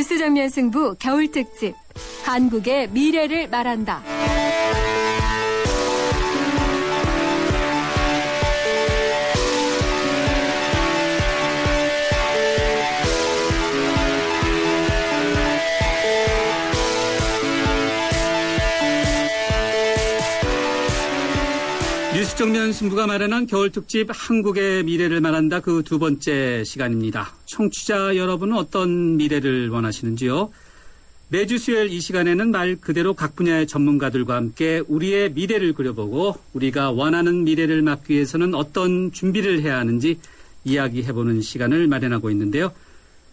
뉴스 정면 승부 겨울 특집 한국의 미래를 말한다. 뉴스 정면 승부가 마련한 겨울 특집 한국의 미래를 말한다 그 두 번째 시간입니다. 청취자 여러분은 어떤 미래를 원하시는지요? 매주 수요일 이 시간에는 말 그대로 각 분야의 전문가들과 함께 우리의 미래를 그려보고 우리가 원하는 미래를 맞기 위해서는 어떤 준비를 해야 하는지 이야기해보는 시간을 마련하고 있는데요.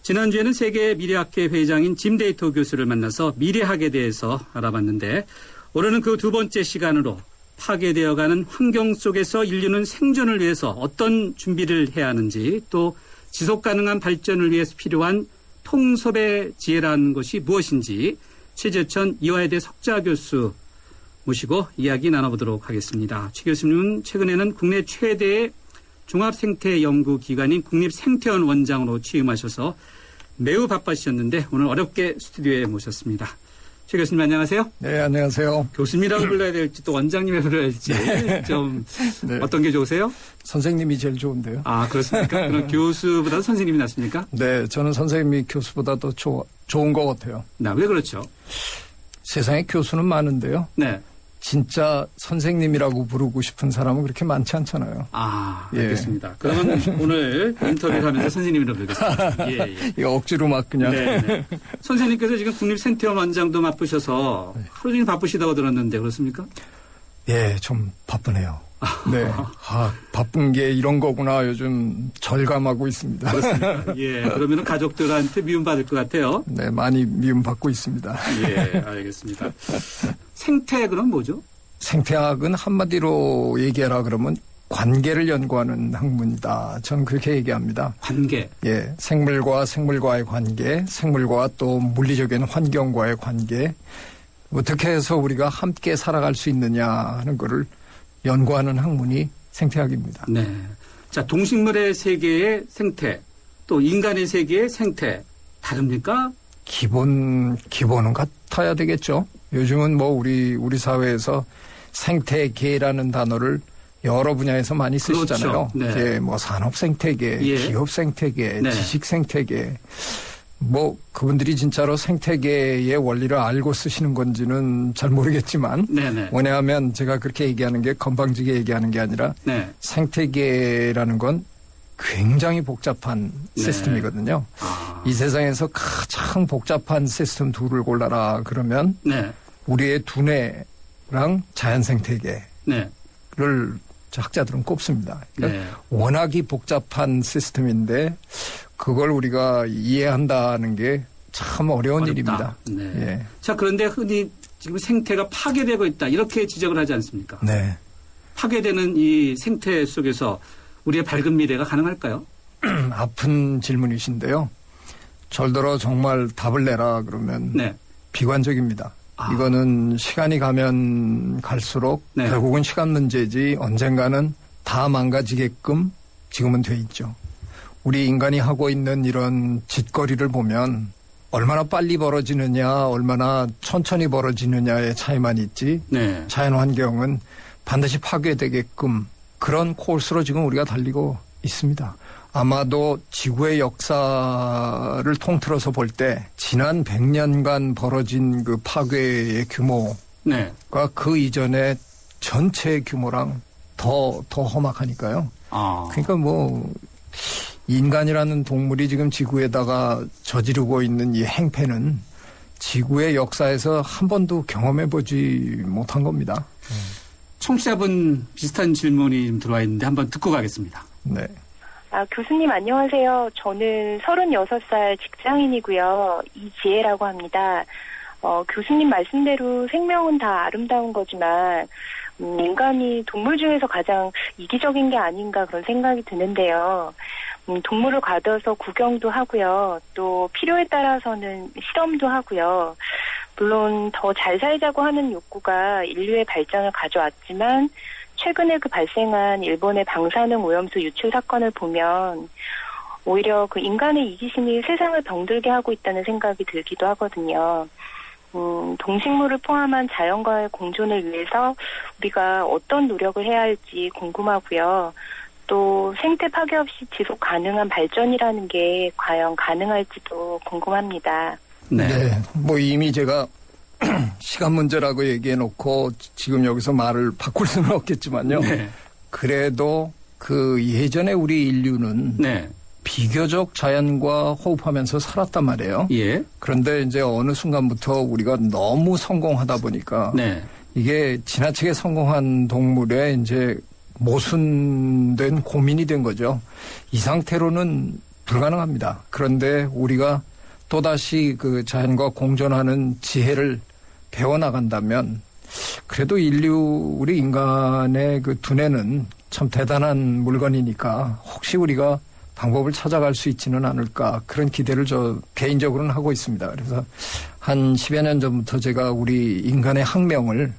지난주에는 세계 미래학회 회장인 짐 데이터 교수를 만나서 미래학에 대해서 알아봤는데 오늘은 그 두 번째 시간으로 파괴되어가는 환경 속에서 인류는 생존을 위해서 어떤 준비를 해야 하는지 또 지속가능한 발전을 위해서 필요한 통섭의 지혜라는 것이 무엇인지 최재천 이화여대 석좌 교수 모시고 이야기 나눠보도록 하겠습니다. 최 교수님은 최근에는 국내 최대의 종합생태연구기관인 국립생태원 원장으로 취임하셔서 매우 바빠지셨는데 오늘 어렵게 스튜디오에 모셨습니다. 최 교수님 안녕하세요. 네, 안녕하세요. 교수님이라고 불러야 될지 또 원장님이라고 불러야 될지 좀 네. 어떤 게 좋으세요? 선생님이 제일 좋은데요. 아, 그렇습니까? 그럼 교수보다 선생님이 낫습니까? 네, 저는 선생님이 교수보다 더 좋은 것 같아요. 왜 그렇죠? 세상에 교수는 많은데요. 네. 진짜 선생님이라고 부르고 싶은 사람은 그렇게 많지 않잖아요. 아, 예. 알겠습니다. 그러면 오늘 인터뷰를 하면서 선생님이라고 부르겠습니다. 예. 이거 억지로 막 그냥. 네. 선생님께서 지금 국립생태원 원장도 맡으셔서 하루 종일 바쁘시다고 들었는데 그렇습니까? 예, 좀 바쁘네요. 네. 바쁜 게 이런 거구나 요즘 절감하고 있습니다. 그렇습니다. 예. 그러면 가족들한테 미움받을 것 같아요. 네, 많이 미움받고 있습니다. 예, 알겠습니다. 생태 그럼 뭐죠? 생태학은 한마디로 얘기하라 그러면 관계를 연구하는 학문이다. 저는 그렇게 얘기합니다. 관계. 예, 생물과의 관계, 생물과 또 물리적인 환경과의 관계, 어떻게 해서 우리가 함께 살아갈 수 있느냐 하는 거를 연구하는 학문이 생태학입니다. 네. 자, 동식물의 세계의 생태, 또 인간의 세계의 생태, 다릅니까? 기본은 같아야 되겠죠. 요즘은 뭐 우리 사회에서 생태계라는 단어를 여러 분야에서 많이 쓰시잖아요. 그렇죠. 네. 이게 뭐 산업 생태계, 예. 기업 생태계, 네. 지식 생태계. 뭐 그분들이 진짜로 생태계의 원리를 알고 쓰시는 건지는 잘 모르겠지만 네네. 왜냐하면 제가 그렇게 얘기하는 게 건방지게 얘기하는 게 아니라 네. 생태계라는 건 굉장히 복잡한 네. 시스템이거든요. 아. 이 세상에서 가장 복잡한 시스템 둘을 골라라 그러면 네. 우리의 두뇌랑 자연생태계를 네. 학자들은 꼽습니다. 그러니까 네. 워낙이 복잡한 시스템인데 그걸 우리가 이해한다는 게 참 어려운 어렵다. 일입니다. 네. 예. 자, 그런데 흔히 지금 생태가 파괴되고 있다. 이렇게 지적을 하지 않습니까? 네. 파괴되는 이 생태 속에서 우리의 밝은 미래가 가능할까요? 아픈 질문이신데요. 절더러 정말 답을 내라 그러면 네. 비관적입니다. 아. 이거는 시간이 가면 갈수록 네. 결국은 시간 문제지 언젠가는 다 망가지게끔 지금은 돼 있죠. 우리 인간이 하고 있는 이런 짓거리를 보면 얼마나 빨리 벌어지느냐 얼마나 천천히 벌어지느냐의 차이만 있지 네. 자연환경은 반드시 파괴되게끔 그런 코스로 지금 우리가 달리고 있습니다. 아마도 지구의 역사를 통틀어서 볼 때 지난 100년간 벌어진 그 파괴의 규모가 네. 그 이전의 전체 규모랑 더 험악하니까요. 아. 그러니까 뭐 인간이라는 동물이 지금 지구에다가 저지르고 있는 이 행패는 지구의 역사에서 한 번도 경험해보지 못한 겁니다. 청취자분 비슷한 질문이 좀 들어와 있는데 한번 듣고 가겠습니다. 네. 교수님 안녕하세요. 저는 36살 직장인이고요. 이지혜라고 합니다. 교수님 말씀대로 생명은 다 아름다운 거지만 인간이 동물 중에서 가장 이기적인 게 아닌가 그런 생각이 드는데요. 동물을 가둬서 구경도 하고요. 또 필요에 따라서는 실험도 하고요. 물론 더 잘 살자고 하는 욕구가 인류의 발전을 가져왔지만 최근에 그 발생한 일본의 방사능 오염수 유출 사건을 보면 오히려 그 인간의 이기심이 세상을 병들게 하고 있다는 생각이 들기도 하거든요. 동식물을 포함한 자연과의 공존을 위해서 우리가 어떤 노력을 해야 할지 궁금하고요. 또 생태 파괴 없이 지속 가능한 발전이라는 게 과연 가능할지도 궁금합니다. 네. 뭐 이미 제가 시간 문제라고 얘기해 놓고 지금 여기서 말을 바꿀 수는 없겠지만요. 네. 그래도 그 예전에 우리 인류는 네. 비교적 자연과 호흡하면서 살았단 말이에요. 예. 그런데 이제 어느 순간부터 우리가 너무 성공하다 보니까 네. 이게 지나치게 성공한 동물에 이제 모순된 고민이 된 거죠. 이 상태로는 불가능합니다. 그런데 우리가 또다시 그 자연과 공존하는 지혜를 배워나간다면 그래도 인류, 우리 인간의 그 두뇌는 참 대단한 물건이니까 혹시 우리가 방법을 찾아갈 수 있지는 않을까 그런 기대를 저 개인적으로는 하고 있습니다. 그래서 한 10여 년 전부터 제가 우리 인간의 학명을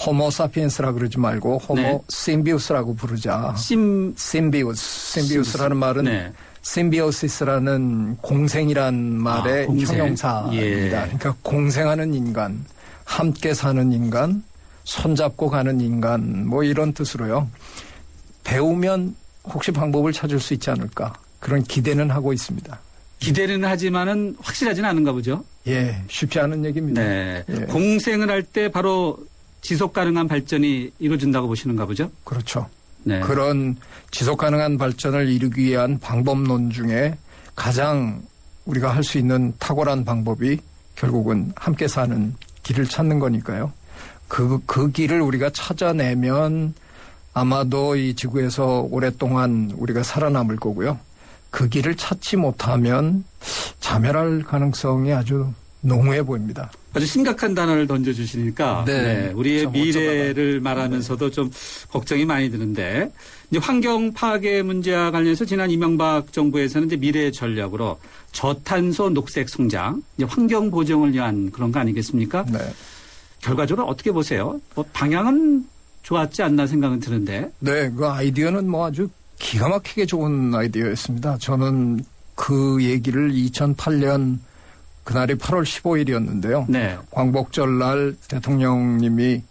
호모 사피엔스라 그러지 말고 호모 네. 심비우스라고 부르자. 심비우스라는 말은 네. 심비오시스라는 공생이란 말의 공생. 형용사입니다. 예. 그러니까 공생하는 인간, 함께 사는 인간, 손잡고 가는 인간 뭐 이런 뜻으로요. 배우면 혹시 방법을 찾을 수 있지 않을까 그런 기대는 하고 있습니다. 기대는 하지만은 확실하지는 않은가 보죠. 예, 쉽지 않은 얘기입니다. 네. 예. 공생을 할 때 바로 지속 가능한 발전이 이루어진다고 보시는가 보죠. 그렇죠. 네. 그런 지속 가능한 발전을 이루기 위한 방법론 중에 가장 우리가 할 수 있는 탁월한 방법이 결국은 함께 사는 길을 찾는 거니까요. 그 길을 우리가 찾아내면 아마도 이 지구에서 오랫동안 우리가 살아남을 거고요. 그 길을 찾지 못하면 자멸할 가능성이 아주 농후해 보입니다. 아주 심각한 단어를 던져주시니까 네. 우리의 참 미래를 말하면서도 좀 걱정이 많이 드는데 이제 환경 파괴 문제와 관련해서 지난 이명박 정부에서는 이제 미래 전략으로 저탄소 녹색 성장, 이제 환경 보정을 위한 그런 거 아니겠습니까? 네. 결과적으로 어떻게 보세요? 뭐 방향은 좋았지 않나 생각은 드는데. 네, 그 아이디어는 뭐 아주 기가 막히게 좋은 아이디어였습니다. 저는 그 얘기를 2008년 그날이 8월 15일이었는데요. 네. 광복절 날 대통령님이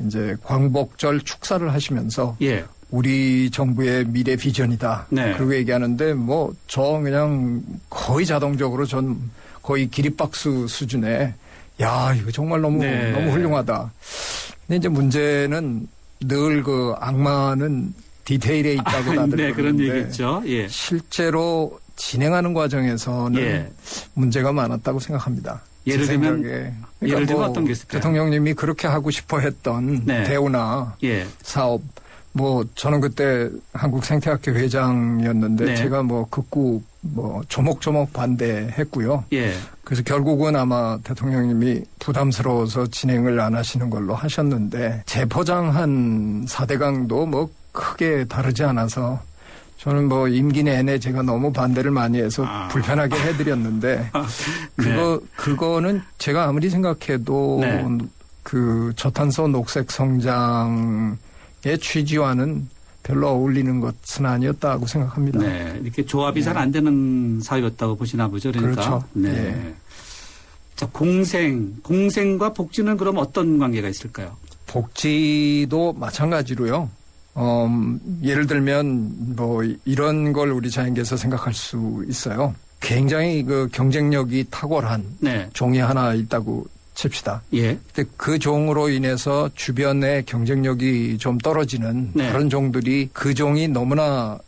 이제 광복절 축사를 하시면서 예. 우리 정부의 미래 비전이다. 네. 그리고 얘기하는데 뭐 저 그냥 거의 자동적으로 전 거의 기립박수 수준에 야, 이거 정말 너무 네. 너무 훌륭하다. 근데 이제 문제는 늘 그 악마는 디테일에 있다고 다들 네, 그런 그러는데 얘기죠. 예. 실제로 진행하는 과정에서는 예. 문제가 많았다고 생각합니다. 예를 제 들면? 생각에. 예를 들면 뭐 어떤 게 있을까요? 대통령님이 그렇게 하고 싶어 했던 네. 대우나 예. 사업, 뭐 저는 그때 한국생태학회 회장이었는데 네. 제가 뭐 극구 뭐 조목조목 반대했고요. 예. 그래서 결국은 아마 대통령님이 부담스러워서 진행을 안 하시는 걸로 하셨는데 재포장한 4대강도 뭐 크게 다르지 않아서 저는 뭐 임기 내내 제가 너무 반대를 많이 해서 불편하게 해드렸는데 그거는 제가 아무리 생각해도 네. 그 저탄소 녹색 성장의 취지와는 별로 어울리는 것은 아니었다고 생각합니다. 네. 이렇게 조합이 잘 안 되는 사회였다고 보시나 보죠. 그러니까. 그렇죠. 네. 예. 자, 공생과 복지는 그럼 어떤 관계가 있을까요? 복지도 마찬가지로요. 예를 들면 뭐 이런 걸 우리 자연계에서 생각할 수 있어요. 굉장히 그 경쟁력이 탁월한 네. 종이 하나 있다고 칩시다. 예. 근데 그 종으로 인해서 주변의 경쟁력이 좀 떨어지는 네. 다른 종들이 그 종이 너무나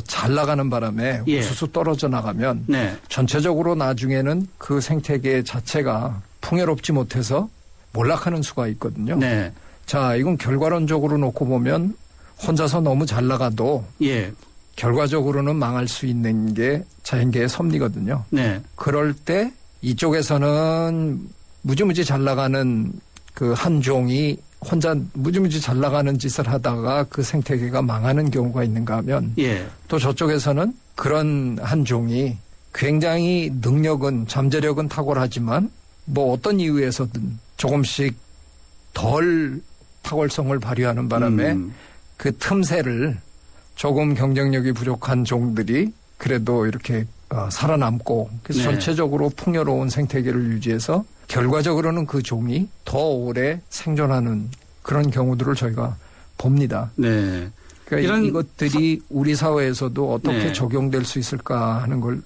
잘 나가는 바람에 예. 우수수 떨어져 나가면 네. 전체적으로 나중에는 그 생태계 자체가 풍요롭지 못해서 몰락하는 수가 있거든요. 네. 자, 이건 결과론적으로 놓고 보면 혼자서 너무 잘 나가도 예. 결과적으로는 망할 수 있는 게 자연계의 섭리거든요. 네. 그럴 때 이쪽에서는 무지무지 잘 나가는 그 한 종이 혼자 무지무지 잘 나가는 짓을 하다가 그 생태계가 망하는 경우가 있는가 하면 예. 또 저쪽에서는 그런 한 종이 굉장히 능력은 잠재력은 탁월하지만 뭐 어떤 이유에서든 조금씩 덜 탁월성을 발휘하는 바람에 그 틈새를 조금 경쟁력이 부족한 종들이 그래도 이렇게 살아남고 그래서 네. 전체적으로 풍요로운 생태계를 유지해서 결과적으로는 그 종이 더 오래 생존하는 그런 경우들을 저희가 봅니다. 네. 그러니까 이것들이 우리 사회에서도 어떻게 네. 적용될 수 있을까 하는 걸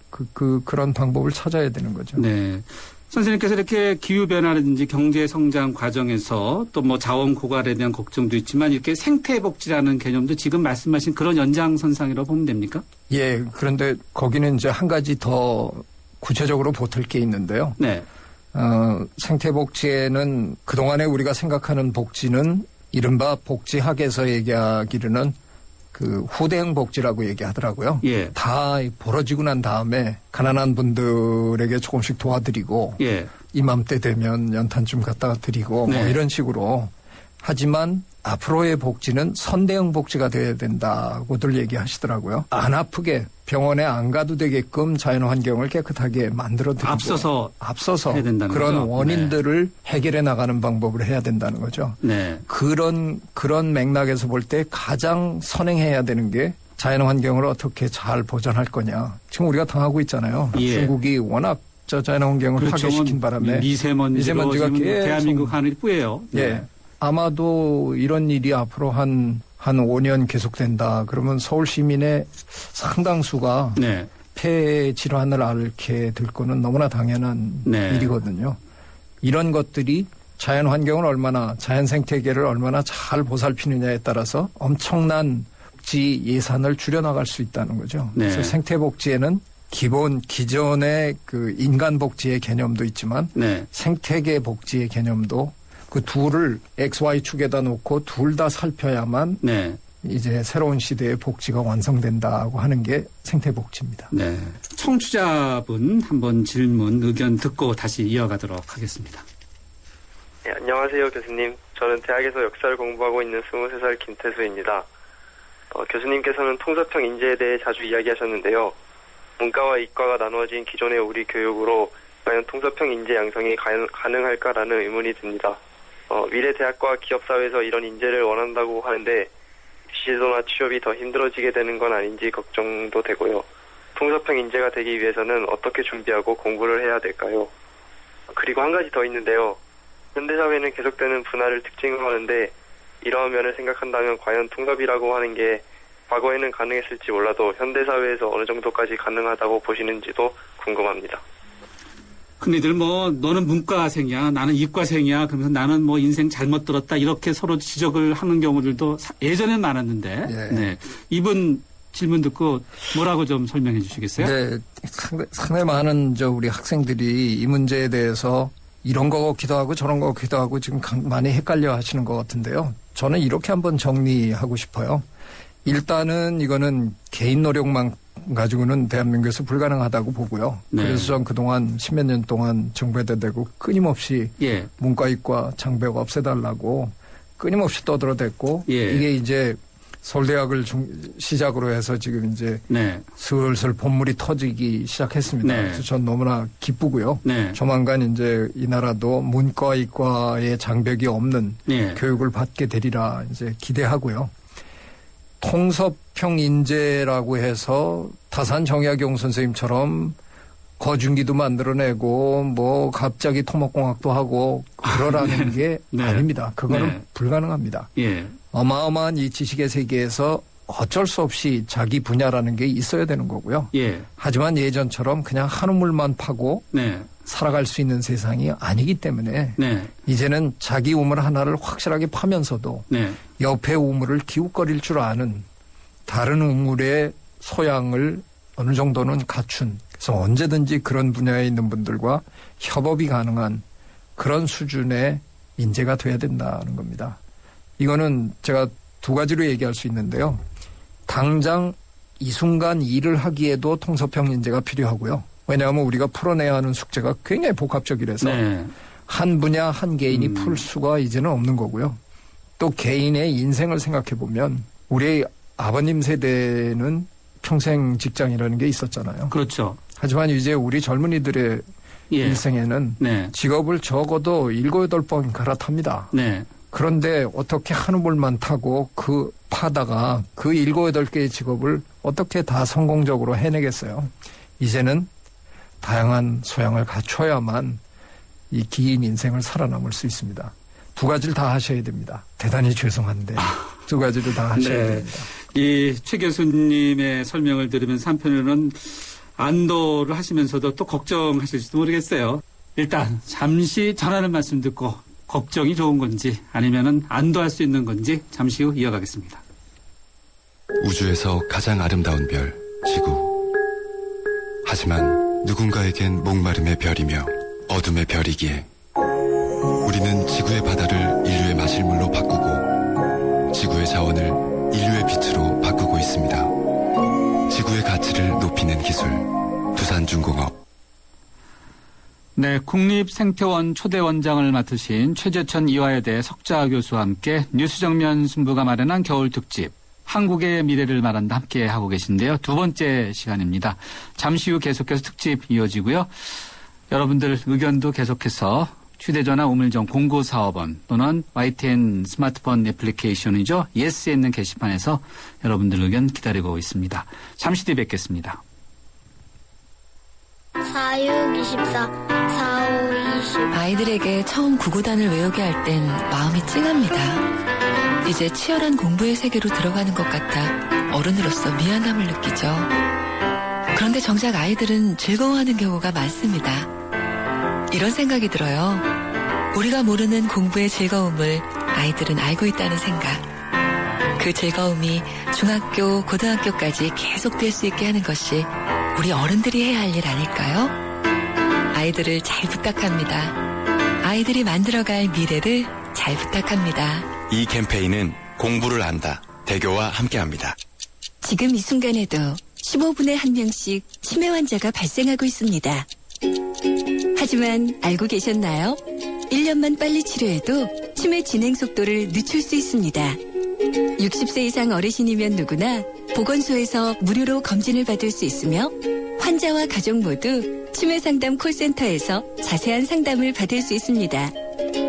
그런 방법을 찾아야 되는 거죠. 네. 선생님께서 이렇게 기후변화라든지 경제성장 과정에서 또 뭐 자원 고갈에 대한 걱정도 있지만 이렇게 생태복지라는 개념도 지금 말씀하신 그런 연장선상이라고 보면 됩니까? 예, 그런데 거기는 이제 한 가지 더 구체적으로 보탤 게 있는데요. 네. 생태복지에는 그동안에 우리가 생각하는 복지는 이른바 복지학에서 얘기하기로는 그 후대응 복지라고 얘기하더라고요. 예. 다 벌어지고 난 다음에 가난한 분들에게 조금씩 도와드리고 예. 이맘때 되면 연탄 좀 갖다가 드리고 네. 뭐 이런 식으로 하지만 앞으로의 복지는 선대형 복지가 돼야 된다고들 얘기하시더라고요. 안 아프게 병원에 안 가도 되게끔 자연환경을 깨끗하게 만들어드리고 앞서서 해야 된다는 그런 거죠? 원인들을 해결해 나가는 방법을 해야 된다는 거죠. 네. 그런 맥락에서 볼 때 가장 선행해야 되는 게 자연환경을 어떻게 잘 보존할 거냐. 지금 우리가 당하고 있잖아요. 예. 중국이 워낙 자연환경을 그렇죠. 파괴시킨 바람에 미세먼지가 계속 대한민국 하늘이 뿌예요. 네. 예. 아마도 이런 일이 앞으로 한 5년 계속된다. 그러면 서울 시민의 상당수가 네. 폐 질환을 앓게 될 거는 너무나 당연한 네. 일이거든요. 이런 것들이 자연 환경을 얼마나 자연 생태계를 얼마나 잘 보살피느냐에 따라서 엄청난 복지 예산을 줄여나갈 수 있다는 거죠. 네. 그래서 생태복지에는 기존의 그 인간 복지의 개념도 있지만 네. 생태계 복지의 개념도 그 둘을 XY축에다 놓고 둘 다 살펴야만 네. 이제 새로운 시대의 복지가 완성된다고 하는 게 생태복지입니다. 네. 청취자분 한번 질문, 의견 듣고 다시 이어가도록 하겠습니다. 네, 안녕하세요, 교수님. 저는 대학에서 역사를 공부하고 있는 23살 김태수입니다. 교수님께서는 통섭형 인재에 대해 자주 이야기하셨는데요. 문과와 이과가 나누어진 기존의 우리 교육으로 과연 통섭형 인재 양성이 가능할까라는 의문이 듭니다. 미래 대학과 기업사회에서 이런 인재를 원한다고 하는데 지도나 취업이 더 힘들어지게 되는 건 아닌지 걱정도 되고요. 통섭형 인재가 되기 위해서는 어떻게 준비하고 공부를 해야 될까요? 그리고 한 가지 더 있는데요. 현대사회는 계속되는 분화를 특징으로 하는데 이러한 면을 생각한다면 과연 통섭이라고 하는 게 과거에는 가능했을지 몰라도 현대사회에서 어느 정도까지 가능하다고 보시는지도 궁금합니다. 흔히들 너는 문과생이야, 나는 이과생이야, 그러면서 나는 인생 잘못 들었다, 이렇게 서로 지적을 하는 경우들도 예전엔 많았는데, 예. 네. 이분 질문 듣고 뭐라고 좀 설명해 주시겠어요? 네, 상당히 많은 우리 학생들이 이 문제에 대해서 이런 거 같기도 하고 저런 거 같기도 하고 지금 많이 헷갈려 하시는 것 같은데요. 저는 이렇게 한번 정리하고 싶어요. 일단은 이거는 개인 노력만 가지고는 대한민국에서 불가능하다고 보고요. 네. 그래서 전 그동안 10몇 년 동안 정부에다 대고 끊임없이 예. 문과, 이과 장벽 없애달라고 끊임없이 떠들어댔고 예. 이게 이제 서울대학을 시작으로 해서 지금 이제 네. 슬슬 본물이 터지기 시작했습니다. 네. 그래서 전 너무나 기쁘고요. 네. 조만간 이제 이 나라도 문과, 이과의 장벽이 없는 네. 교육을 받게 되리라 이제 기대하고요. 통섭형 인재라고 해서 다산 정약용 선생님처럼 거중기도 만들어내고 갑자기 토목공학도 하고 그러라는 게 네. 아닙니다. 그거는 네. 불가능합니다. 예. 어마어마한 이 지식의 세계에서 어쩔 수 없이 자기 분야라는 게 있어야 되는 거고요. 예. 하지만 예전처럼 그냥 한 우물만 파고 네. 살아갈 수 있는 세상이 아니기 때문에 네. 이제는 자기 우물 하나를 확실하게 파면서도 네. 옆에 우물을 기웃거릴 줄 아는 다른 우물의 소양을 어느 정도는 갖춘 그래서 언제든지 그런 분야에 있는 분들과 협업이 가능한 그런 수준의 인재가 돼야 된다는 겁니다. 이거는 제가 두 가지로 얘기할 수 있는데요. 당장 이 순간 일을 하기에도 통섭형 인재가 필요하고요. 왜냐하면 우리가 풀어내야 하는 숙제가 굉장히 복합적이라서 네. 한 분야 한 개인이 풀 수가 이제는 없는 거고요. 또 개인의 인생을 생각해 보면 우리 아버님 세대는 평생 직장이라는 게 있었잖아요. 그렇죠. 하지만 이제 우리 젊은이들의 예. 일생에는 네. 직업을 적어도 7-8번 갈아탑니다. 네. 그런데 어떻게 한 우물만 타고 파다가 그 7-8개의 직업을 어떻게 다 성공적으로 해내겠어요. 이제는 다양한 소양을 갖춰야만 이 긴 인생을 살아남을 수 있습니다. 두 가지를 다 하셔야 됩니다. 대단히 죄송한데 두 가지를 다 하셔야 네. 됩니다. 이 최 교수님의 설명을 들으면서 한편으로는 안도를 하시면서도 또 걱정하실지도 모르겠어요. 일단 잠시 전하는 말씀 듣고 걱정이 좋은 건지 아니면은 안도할 수 있는 건지 잠시 후 이어가겠습니다. 우주에서 가장 아름다운 별, 지구. 하지만 누군가에겐 목마름의 별이며 어둠의 별이기에 우리는 지구의 바다를 인류의 마실물로 바꾸고 지구의 자원을 인류의 빛으로 바꾸고 있습니다. 지구의 가치를 높이는 기술, 두산중공업. 네, 국립생태원 초대 원장을 맡으신 최재천 이화여대 석좌 교수와 함께 뉴스정면 승부가 마련한 겨울 특집 한국의 미래를 말한다 함께 하고 계신데요. 두 번째 시간입니다. 잠시 후 계속해서 특집 이어지고요. 여러분들 의견도 계속해서 휴대전화 우물정 0945번 또는 YTN 스마트폰 애플리케이션이죠. 예스에 있는 게시판에서 여러분들 의견 기다리고 있습니다. 잠시 뒤에 뵙겠습니다. 4624 4520 아이들에게 처음 구구단을 외우게 할 땐 마음이 찡합니다. 이제 치열한 공부의 세계로 들어가는 것 같아 어른으로서 미안함을 느끼죠. 그런데 정작 아이들은 즐거워하는 경우가 많습니다. 이런 생각이 들어요. 우리가 모르는 공부의 즐거움을 아이들은 알고 있다는 생각. 그 즐거움이 중학교, 고등학교까지 계속될 수 있게 하는 것이 우리 어른들이 해야 할 일 아닐까요? 아이들을 잘 부탁합니다. 아이들이 만들어갈 미래를 잘 부탁합니다. 이 캠페인은 공부를 안다. 대교와 함께합니다. 지금 이 순간에도 15분에 한 명씩 치매 환자가 발생하고 있습니다. 하지만 알고 계셨나요? 1년만 빨리 치료해도 치매 진행 속도를 늦출 수 있습니다. 60세 이상 어르신이면 누구나 보건소에서 무료로 검진을 받을 수 있으며 환자와 가족 모두 치매 상담 콜센터에서 자세한 상담을 받을 수 있습니다.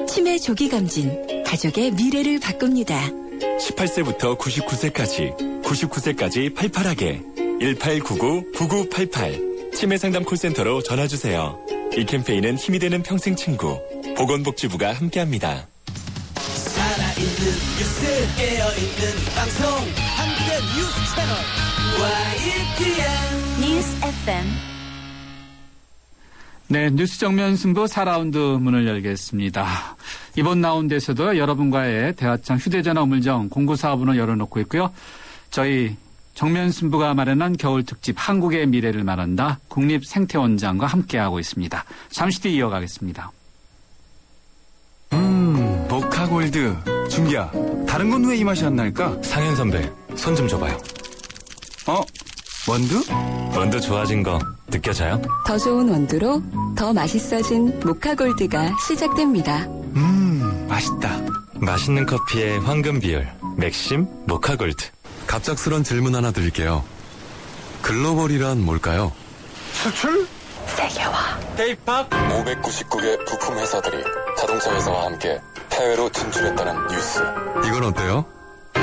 치매 조기 검진, 가족의 미래를 바꿉니다. 18세부터 99세까지 88하게 1899-9988 치매상담 콜센터로 전화주세요. 이 캠페인은 힘이 되는 평생 친구 보건복지부가 함께합니다. 살아있는 뉴스 깨어있는 방송 한국의 뉴스 채널 YTN 뉴스 FM 네, 뉴스 정면 승부 4라운드 문을 열겠습니다. 이번 라운드에서도 여러분과의 대화창 휴대전화 우물정 0945번을 열어놓고 있고요. 저희 정면 승부가 마련한 겨울 특집 한국의 미래를 말한다 국립생태원장과 함께하고 있습니다. 잠시 뒤 이어가겠습니다. 모카골드. 준기야, 다른 건 왜 이 맛이 안 날까? 상현 선배, 손 좀 줘봐요. 원두? 원두 좋아진 거 느껴져요? 더 좋은 원두로 더 맛있어진 모카골드가 시작됩니다. 맛있다. 맛있는 커피의 황금 비율 맥심 모카골드. 갑작스런 질문 하나 드릴게요. 글로벌이란 뭘까요? 수출? 세계화. K-POP 599개 부품 회사들이 자동차 회사와 함께 해외로 진출했다는 뉴스. 이건 어때요?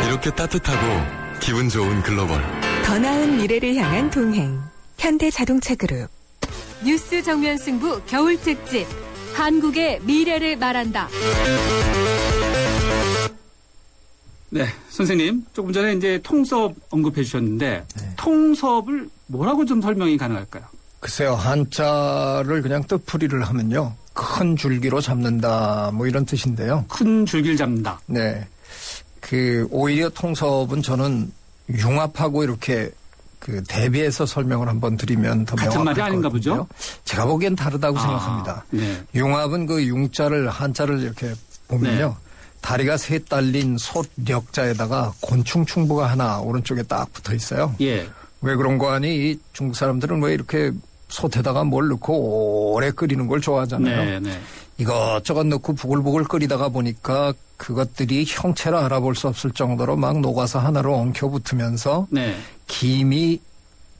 이렇게 따뜻하고 기분 좋은 글로벌. 더 나은 미래를 향한 동행. 현대자동차그룹. 뉴스 정면 승부 겨울 특집 한국의 미래를 말한다. 네, 선생님 조금 전에 이제 통섭 언급해 주셨는데 네. 통섭을 뭐라고 좀 설명이 가능할까요? 글쎄요, 한자를 그냥 뜻풀이를 하면요. 큰 줄기로 잡는다, 뭐 이런 뜻인데요. 큰 줄기를 잡는다. 네. 오히려 통섭은 저는 융합하고 이렇게 대비해서 설명을 한번 드리면 더 같은 말이 명확할 아닌가 것 같은데요. 보죠? 제가 보기엔 다르다고 생각합니다. 네. 융합은 융자를, 한자를 이렇게 보면요. 다리가 셋 달린 솥력자에다가 곤충 충부가 하나 오른쪽에 딱 붙어 있어요. 예. 왜 그런 거 아니? 이 중국 사람들은 왜 이렇게 솥에다가 뭘 넣고 오래 끓이는 걸 좋아하잖아요. 네. 이것저것 넣고 부글부글 끓이다가 보니까 그것들이 형체를 알아볼 수 없을 정도로 막 녹아서 하나로 엉켜붙으면서 네. 김이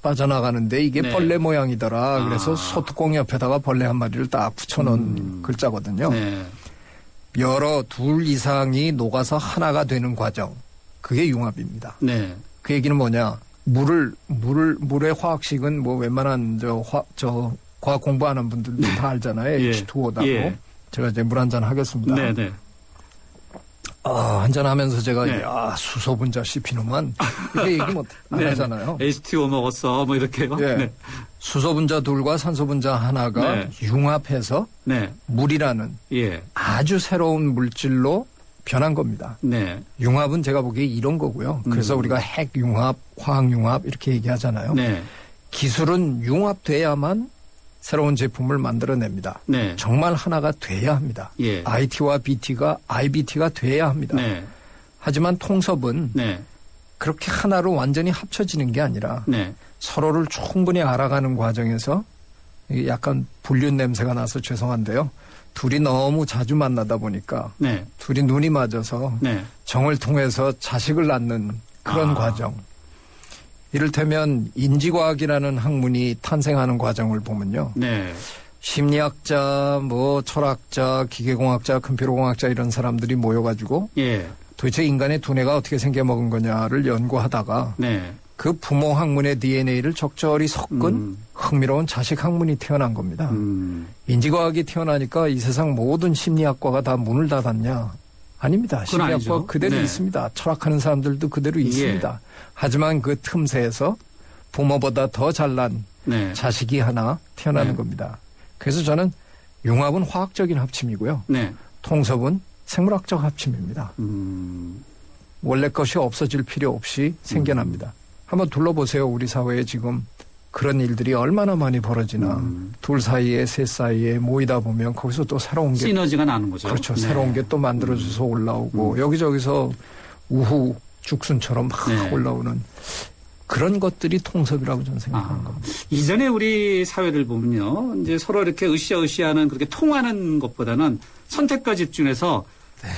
빠져나가는데 이게 네. 벌레 모양이더라. 그래서 소뚜껑 옆에다가 벌레 한 마리를 딱 붙여놓은 글자거든요. 네. 여러 둘 이상이 녹아서 하나가 되는 과정. 그게 융합입니다. 네. 그 얘기는 뭐냐. 물의 화학식은 뭐 웬만한 과학 공부하는 분들도 다 알잖아요. 예. H2O라고. 예. 제가 이제 물 한 잔 하겠습니다. 네네. 한 잔 하면서 제가 네. 야, 수소 분자 씹히는만 이렇게 얘기 못 안 네. 하잖아요. H2O 먹었어. 뭐 이렇게요. 예. 네. 수소 분자 둘과 산소 분자 하나가 네. 융합해서 네. 물이라는 예. 아주 새로운 물질로 변한 겁니다. 네. 융합은 제가 보기에 이런 거고요. 그래서 우리가 핵 융합, 화학 융합 이렇게 얘기하잖아요. 네. 기술은 융합돼야만 새로운 제품을 만들어냅니다. 네. 정말 하나가 돼야 합니다. 예. IT와 BT가 IBT가 돼야 합니다. 네. 하지만 통섭은 네. 그렇게 하나로 완전히 합쳐지는 게 아니라 네. 서로를 충분히 알아가는 과정에서 이게 약간 불륜 냄새가 나서 죄송한데요. 둘이 너무 자주 만나다 보니까 네. 둘이 눈이 맞아서 네. 정을 통해서 자식을 낳는 그런 과정. 이를테면 인지과학이라는 학문이 탄생하는 과정을 보면요. 네. 심리학자, 뭐 철학자, 기계공학자, 컴퓨터공학자 이런 사람들이 모여가지고 예. 도대체 인간의 두뇌가 어떻게 생겨먹은 거냐를 연구하다가 네. 그 부모 학문의 DNA를 적절히 섞은 흥미로운 자식 학문이 태어난 겁니다. 인지과학이 태어나니까 이 세상 모든 심리학과가 다 문을 닫았냐? 아닙니다. 심리학과 아니죠. 그대로 네. 있습니다. 철학하는 사람들도 그대로 예. 있습니다. 하지만 그 틈새에서 부모보다 더 잘난 네. 자식이 하나 태어나는 네. 겁니다. 그래서 저는 융합은 화학적인 합침이고요. 네. 통섭은 생물학적 합침입니다. 원래 것이 없어질 필요 없이 생겨납니다. 한번 둘러보세요. 우리 사회에 지금 그런 일들이 얼마나 많이 벌어지나. 둘 사이에 셋 사이에 모이다 보면 거기서 또 새로운 게 시너지가 나는 거죠. 그렇죠. 네. 새로운 게 또 만들어져서 올라오고 여기저기서 우후 죽순처럼 막 네. 올라오는 그런 것들이 통섭이라고 저는 생각하는 겁니다. 이전에 우리 사회를 보면요. 이제 서로 이렇게 으쌰으쌰하는 그렇게 통하는 것보다는 선택과 집중해서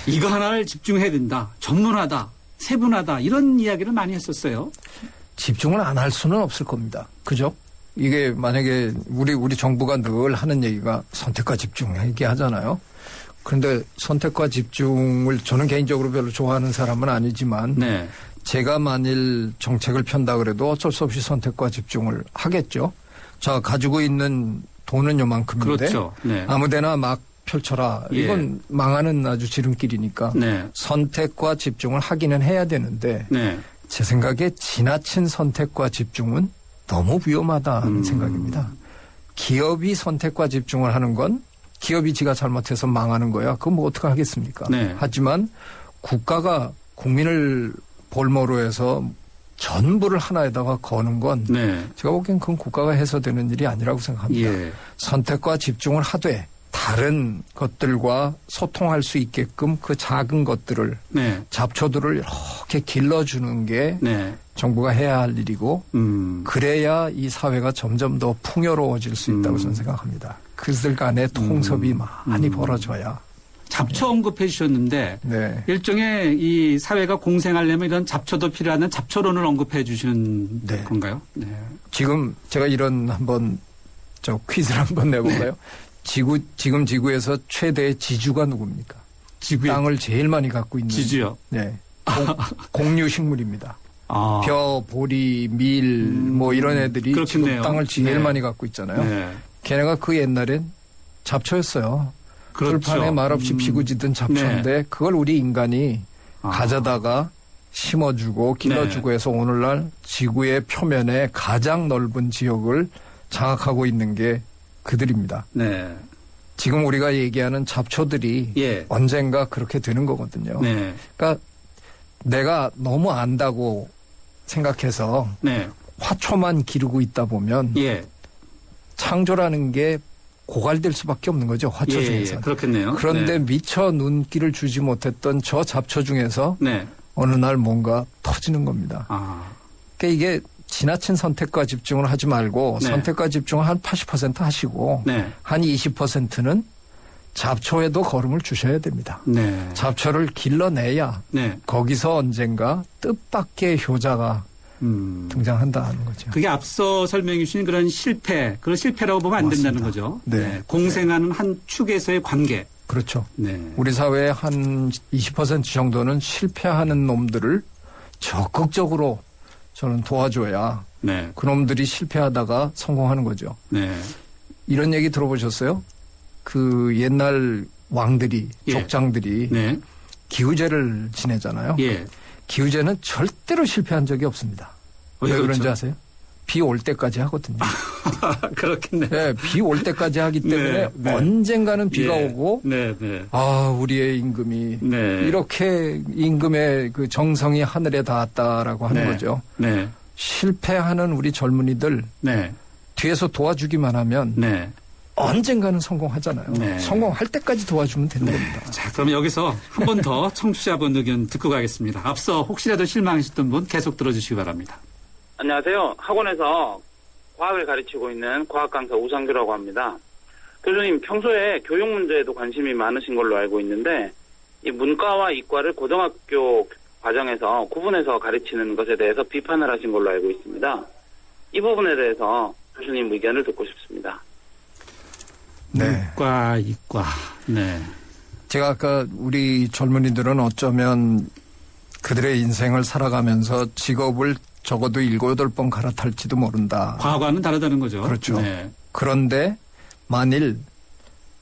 이거 하나를 집중해야 된다. 전문하다. 세분하다. 이런 이야기를 많이 했었어요. 집중을 안 할 수는 없을 겁니다. 그죠? 이게 만약에 우리 정부가 늘 하는 얘기가 선택과 집중 얘기하잖아요. 그런데 선택과 집중을 저는 개인적으로 별로 좋아하는 사람은 아니지만 네. 제가 만일 정책을 편다 그래도 어쩔 수 없이 선택과 집중을 하겠죠. 자, 가지고 있는 돈은 요만큼인데 그렇죠. 네. 아무데나 막 펼쳐라. 예. 이건 망하는 아주 지름길이니까 네. 선택과 집중을 하기는 해야 되는데 네. 제 생각에 지나친 선택과 집중은 너무 위험하다는 생각입니다. 기업이 선택과 집중을 하는 건 기업이 지가 잘못해서 망하는 거야. 그건 뭐 어떻게 하겠습니까? 네. 하지만 국가가 국민을 볼모로 해서 전부를 하나에다가 거는 건 네. 제가 보기엔 그건 국가가 해서 되는 일이 아니라고 생각합니다. 예. 선택과 집중을 하되 다른 것들과 소통할 수 있게끔 그 작은 것들을 네. 잡초들을 이렇게 길러주는 게 네. 정부가 해야 할 일이고 그래야 이 사회가 점점 더 풍요로워질 수 있다고 저는 생각합니다. 그들 간의 통섭이 많이 벌어져야. 잡초 언급해 주셨는데 네. 일종의 이 사회가 공생하려면 이런 잡초도 필요한 잡초론을 언급해 주시는 네. 건가요? 네. 지금 제가 이런 한번 퀴즈를 한번 내볼까요? 지금 지구에서 최대의 지주가 누굽니까? 땅을 제일 많이 갖고 있는. 지주요? 네. 공유식물입니다. 아. 벼, 보리, 밀, 뭐 이런 애들이 그렇겠네요. 지금 땅을 제일 네. 많이 갖고 있잖아요. 네. 걔네가 그 옛날엔 잡초였어요. 그렇죠. 들판에 말없이 피고지던 잡초인데 그걸 우리 인간이 가져다가 심어주고 길러주고 해서 오늘날 지구의 표면에 가장 넓은 지역을 장악하고 있는 게 그들입니다. 네. 지금 우리가 얘기하는 잡초들이 예. 언젠가 그렇게 되는 거거든요. 네. 그러니까 내가 너무 안다고 생각해서 네. 화초만 기르고 있다 보면 예. 창조라는 게 고갈될 수밖에 없는 거죠. 화초 예, 중에서. 예. 그렇겠네요. 그런데 네. 미처 눈길을 주지 못했던 저 잡초 중에서 네. 어느 날 뭔가 터지는 겁니다. 아. 그러니까 이게 지나친 선택과 집중을 하지 말고 네. 선택과 집중을 한 80% 하시고 네. 한 20%는 잡초에도 걸음을 주셔야 됩니다. 네. 잡초를 길러내야 네. 거기서 언젠가 뜻밖의 효자가 등장한다는 거죠. 그게 앞서 설명해 주신 그런 실패, 그런 실패라고 보면 안 맞습니다. 된다는 거죠. 네. 공생하는 한 축에서의 관계. 그렇죠. 네. 우리 사회의 한 20% 정도는 실패하는 놈들을 적극적으로 저는 도와줘야 네. 그놈들이 실패하다가 성공하는 거죠. 네. 이런 얘기 들어보셨어요? 그 옛날 왕들이, 예. 족장들이 네. 기우제를 지내잖아요. 예. 기우제는 절대로 실패한 적이 없습니다. 왜 그렇죠? 그런지 아세요? 비 올 때까지 하거든요. 그렇겠네. 네, 비 올 때까지 하기 때문에 네, 네. 언젠가는 비가 예. 오고 네, 네. 아, 우리의 임금이 네. 이렇게 임금의 그 정성이 하늘에 닿았다라고 하는 네. 거죠. 네. 실패하는 우리 젊은이들 네. 뒤에서 도와주기만 하면 네. 언젠가는 성공하잖아요. 네. 성공할 때까지 도와주면 되는 겁니다. 자, 그럼 여기서 한 번 더 청취자분 의견 듣고 가겠습니다. 앞서 혹시라도 실망하셨던 분 계속 들어주시기 바랍니다. 안녕하세요. 학원에서 과학을 가르치고 있는 과학 강사 우상규라고 합니다. 교수님, 평소에 교육 문제에도 관심이 많으신 걸로 알고 있는데 이 문과와 이과를 고등학교 과정에서 구분해서 가르치는 것에 대해서 비판을 하신 걸로 알고 있습니다. 이 부분에 대해서 교수님 의견을 듣고 싶습니다. 네. 문과, 이과. 네. 제가 아까 우리 젊은이들은 어쩌면 그들의 인생을 살아가면서 직업을 적어도 7, 8번 갈아탈지도 모른다. 과거와는 다르다는 거죠. 그렇죠. 네. 그런데 만일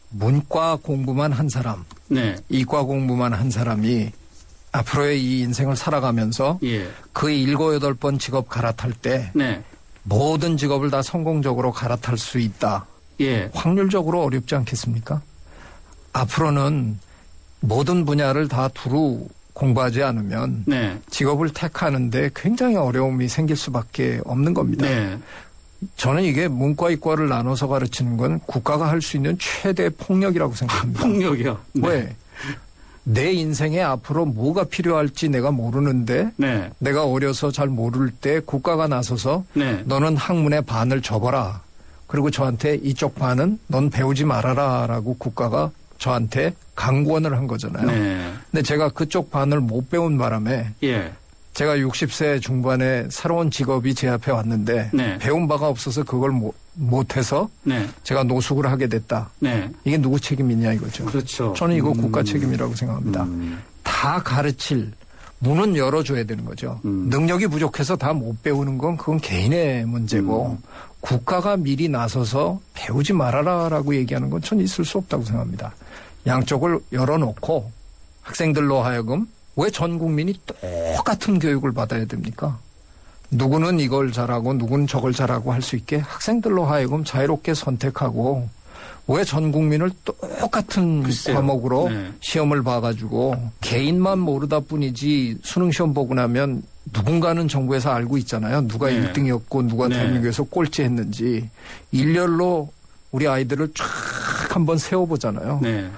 문과 공부만 한 사람, 네. 이과 공부만 한 사람이 앞으로의 이 인생을 살아가면서 예. 그 7, 8번 직업 갈아탈 때 네. 모든 직업을 다 성공적으로 갈아탈 수 있다. 예. 확률적으로 어렵지 않겠습니까? 앞으로는 모든 분야를 다 두루 공부하지 않으면 네. 직업을 택하는데 굉장히 어려움이 생길 수밖에 없는 겁니다. 네. 저는 이게 문과 이과를 나눠서 가르치는 건 국가가 할 수 있는 최대 폭력이라고 생각합니다. 폭력이요. 네. 왜? 내 인생에 앞으로 뭐가 필요할지 내가 모르는데 네. 내가 어려서 잘 모를 때 국가가 나서서 네. 너는 학문의 반을 접어라. 그리고 저한테 이쪽 반은 넌 배우지 말아라 라고 국가가 저한테 강권을 한 거잖아요. 네. 근데 제가 그쪽 반을 못 배운 바람에 예. 제가 60세 중반에 새로운 직업이 제 앞에 왔는데 네. 배운 바가 없어서 그걸 못해서 네. 제가 노숙을 하게 됐다. 네. 이게 누구 책임이냐 이거죠. 그렇죠. 저는 이거 국가 책임이라고 생각합니다. 다 가르칠 문은 열어줘야 되는 거죠. 능력이 부족해서 다 못 배우는 건 그건 개인의 문제고 국가가 미리 나서서 배우지 말아라라고 얘기하는 건 전 있을 수 없다고 생각합니다. 양쪽을 열어놓고 학생들로 하여금 왜 전 국민이 똑같은 교육을 받아야 됩니까? 누구는 이걸 잘하고 누구는 저걸 잘하고 할 수 있게 학생들로 하여금 자유롭게 선택하고 왜 전 국민을 똑같은 글쎄요. 과목으로 네. 시험을 봐가지고 개인만 모르다 뿐이지 수능 시험 보고 나면 누군가는 정부에서 알고 있잖아요. 누가 네. 1등이었고 누가 네. 대한민국에서 꼴찌했는지 일렬로 우리 아이들을 쫙 한번 세워보잖아요. 네.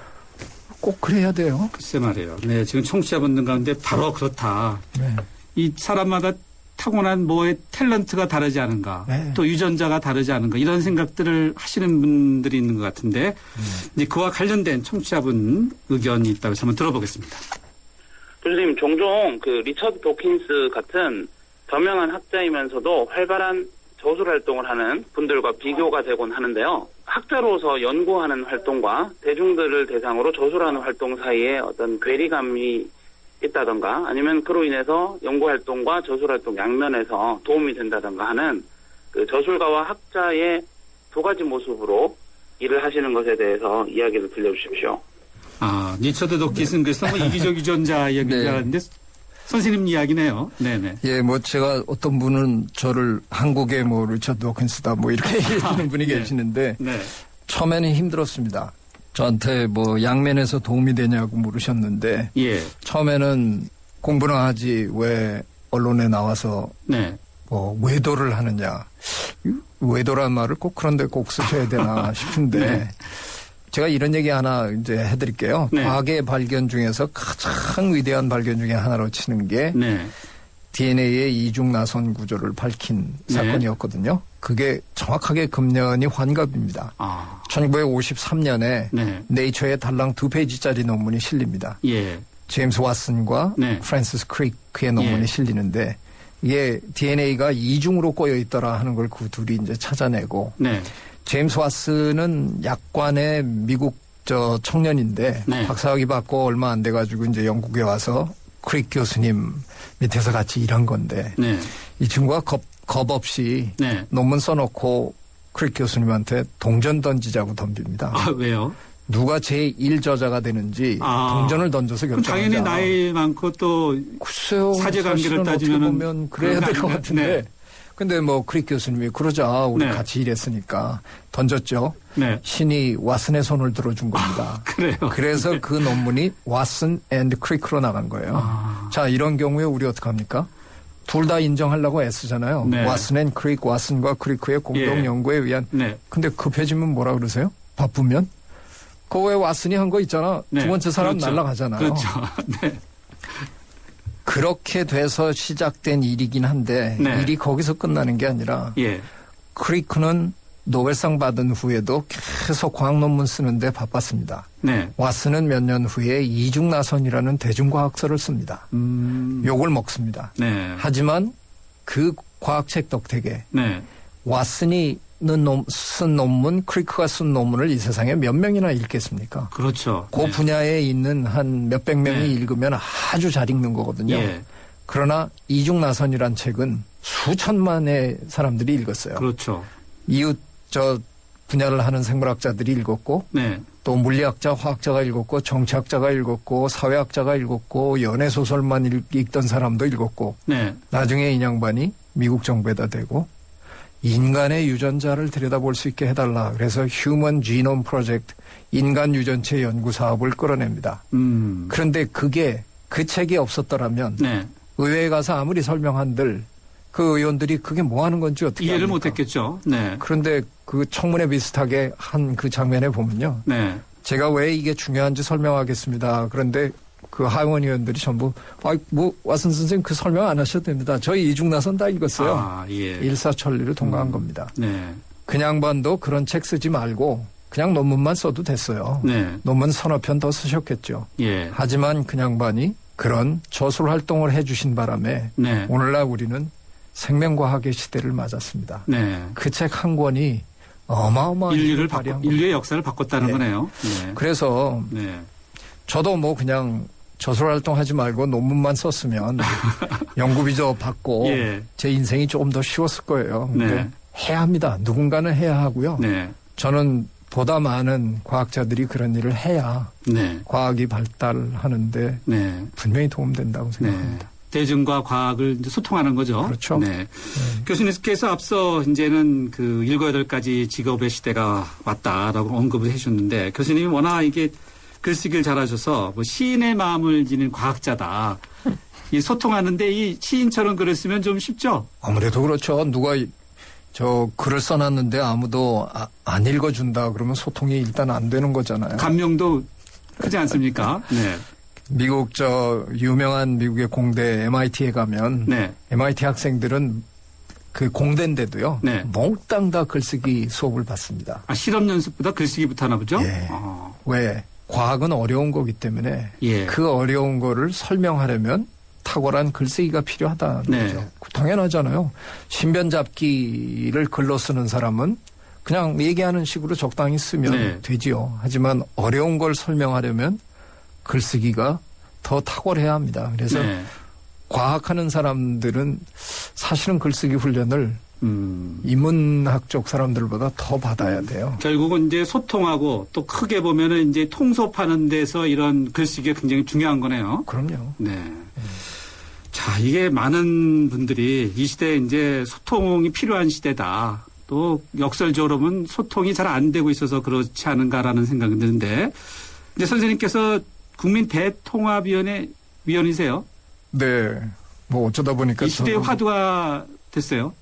꼭 그래야 돼요. 글쎄 말이에요. 네. 지금 청취자분들 가운데 바로 그렇다. 네. 이 사람마다 타고난 뭐의 탤런트가 다르지 않은가. 네. 또 유전자가 다르지 않은가. 이런 생각들을 하시는 분들이 있는 것 같은데 이제 그와 관련된 청취자분 의견이 있다고 해서 한번 들어보겠습니다. 교수님, 종종 그 리처드 도킨스 같은 저명한 학자이면서도 활발한 저술 활동을 하는 분들과 비교가 되곤 하는데요. 학자로서 연구하는 활동과 대중들을 대상으로 저술하는 활동 사이에 어떤 괴리감이 있다던가 아니면 그로 인해서 연구활동과 저술활동 양면에서 도움이 된다던가 하는 그 저술가와 학자의 두 가지 모습으로 일을 하시는 것에 대해서 이야기를 들려주십시오. 아, 리처드 도킨스는 그래서 뭐 이기적 유전자 이야기를 네. 하는데 선생님 이야기네요. 네네. 예, 뭐 제가 어떤 분은 저를 한국의 뭐 리처드 도킨스다 뭐 이렇게 얘기하는 분이 네. 계시는데 네. 처음에는 힘들었습니다. 저한테 뭐 양면에서 도움이 되냐고 물으셨는데 예. 처음에는 공부는 하지 왜 언론에 나와서 네. 뭐 외도를 하느냐. 외도란 말을 꼭 그런데 꼭 쓰셔야 되나 싶은데 네. 제가 이런 얘기 하나 이제 해드릴게요. 네. 과학의 발견 중에서 가장 위대한 발견 중에 하나로 치는 게 네. DNA의 이중 나선 구조를 밝힌 네. 사건이었거든요. 그게 정확하게 금년이 환갑입니다. 아. 1953년에 네. 네이처에 달랑 2페이지짜리 논문이 실립니다. 예. 제임스 왓슨과 네. 프랜시스 크리크의 논문이 예. 실리는데 이게 DNA가 이중으로 꼬여 있더라 하는 걸 그 둘이 이제 찾아내고 네. 제임스 왓슨은 약관의 미국 저 청년인데 네. 박사학위 받고 얼마 안 돼가지고 이제 영국에 와서 크릭 교수님 밑에서 같이 일한 건데 네. 이 친구가 겁 없이 네. 논문 써놓고 크릭 교수님한테 동전 던지자고 덤빕니다. 아, 왜요? 누가 제1저자가 되는지 동전을 던져서 그럼 결정하자. 당연히 나이 많고 또 글쎄요, 사제관계를 따지면 보면 그래야 될 것 같은데. 네. 근데 뭐 크릭 교수님이 그러자 우리 네. 같이 일했으니까 던졌죠. 네. 신이 왓슨의 손을 들어준 겁니다. 그래요. 그래서 그 논문이 왓슨 앤드 크리크로 나간 거예요. 자, 이런 경우에 우리 어떻게 합니까? 둘 다 인정하려고 애쓰잖아요. 네. 왓슨 앤 크릭, 왓슨과 크리크의 공동 예. 연구에 의한. 네. 근데 급해지면 뭐라 그러세요? 바쁘면? 그 왜 왓슨이 한 거 있잖아. 네. 두 번째 사람 그렇죠. 날아가잖아요. 그렇죠. 네. 그렇게 돼서 시작된 일이긴 한데 네. 일이 거기서 끝나는 게 아니라 예. 크리크는 노벨상 받은 후에도 계속 과학 논문 쓰는데 바빴습니다. 네. 왓슨은 몇 년 후에 이중나선이라는 대중과학서를 씁니다. 욕을 먹습니다. 네. 하지만 그 과학책 덕택에 네. 왓슨이 쓴 논문, 크리크가 쓴 논문을 이 세상에 몇 명이나 읽겠습니까? 그렇죠. 그 네. 분야에 있는 한 몇백 명이 네. 읽으면 아주 잘 읽는 거거든요. 예. 그러나 이중나선이란 책은 수천만의 사람들이 읽었어요. 그렇죠. 이웃 저 분야를 하는 생물학자들이 읽었고 네. 또 물리학자, 화학자가 읽었고 정치학자가 읽었고 사회학자가 읽었고 연애소설만 읽던 사람도 읽었고 네. 나중에 이 양반이 미국 정부에다 대고 인간의 유전자를 들여다볼 수 있게 해달라. 그래서 휴먼 지놈 프로젝트 인간 유전체 연구 사업을 끌어냅니다. 그런데 그게 그 책이 없었더라면 네. 의회에 가서 아무리 설명한들 그 의원들이 그게 뭐 하는 건지 어떻게 이해를 합니까? 못했겠죠. 네. 그런데 그 청문회 비슷하게 한 그 장면에 보면요. 네. 제가 왜 이게 중요한지 설명하겠습니다. 그런데 그 하원 의원들이 전부 뭐 왓슨 선생님 그 설명 안 하셔도 됩니다. 저희 이중나선 다 읽었어요. 아, 예. 일사천리를 통과한 겁니다. 네. 그냥 반도 그런 책 쓰지 말고 그냥 논문만 써도 됐어요. 네. 논문 서너 편 더 쓰셨겠죠. 예. 하지만 그냥 반이 그런 저술 활동을 해주신 바람에 네. 오늘날 우리는 생명과학의 시대를 맞았습니다. 네. 그 책 한 권이 어마어마한 인류의 역사를 바꿨다는 네. 거네요. 네. 그래서 네. 저도 뭐 그냥 저술 활동하지 말고 논문만 썼으면 연구비도 받고 예. 제 인생이 조금 더 쉬웠을 거예요. 근데 네. 해야 합니다. 누군가는 해야 하고요. 네. 저는 보다 많은 과학자들이 그런 일을 해야 네. 과학이 발달하는데 네. 분명히 도움된다고 생각합니다. 네. 대중과 과학을 이제 소통하는 거죠. 그렇죠. 네. 교수님께서 앞서 이제는 그 7, 8가지 직업의 시대가 왔다라고 언급을 해 주셨는데 교수님이 워낙 이게 글쓰기를 잘하셔서 뭐 시인의 마음을 지닌 과학자다. 이 소통하는데 이 시인처럼 글을 쓰면 좀 쉽죠? 아무래도 그렇죠. 누가 저 글을 써놨는데 아무도 안 읽어준다 그러면 소통이 일단 안 되는 거잖아요. 감명도 크지 않습니까? 네. 미국 저 유명한 미국의 공대 MIT에 가면 네. MIT 학생들은 그 공대인데도요. 네. 몽땅 다 글쓰기 수업을 받습니다. 아, 실험 연습보다 글쓰기부터 하나 보죠? 예. 왜? 과학은 어려운 거기 때문에 예. 그 어려운 거를 설명하려면 탁월한 글쓰기가 필요하다는 네. 거죠. 당연하잖아요. 신변 잡기를 글로 쓰는 사람은 그냥 얘기하는 식으로 적당히 쓰면 네. 되지요. 하지만 어려운 걸 설명하려면 글쓰기가 더 탁월해야 합니다. 그래서 네. 과학하는 사람들은 사실은 글쓰기 훈련을 인문학 쪽 사람들보다 더 받아야 돼요. 결국은 이제 소통하고 또 크게 보면은 이제 통섭하는 데서 이런 글쓰기가 굉장히 중요한 거네요. 그럼요. 네. 자, 이게 많은 분들이 이 시대에 이제 소통이 필요한 시대다. 또 역설적으로 보면 소통이 잘 안 되고 있어서 그렇지 않은가라는 생각이 드는데 이제 선생님께서 국민 대통합위원회 위원이세요? 네. 뭐 어쩌다 보니까 이 시대의 화두가 됐어요.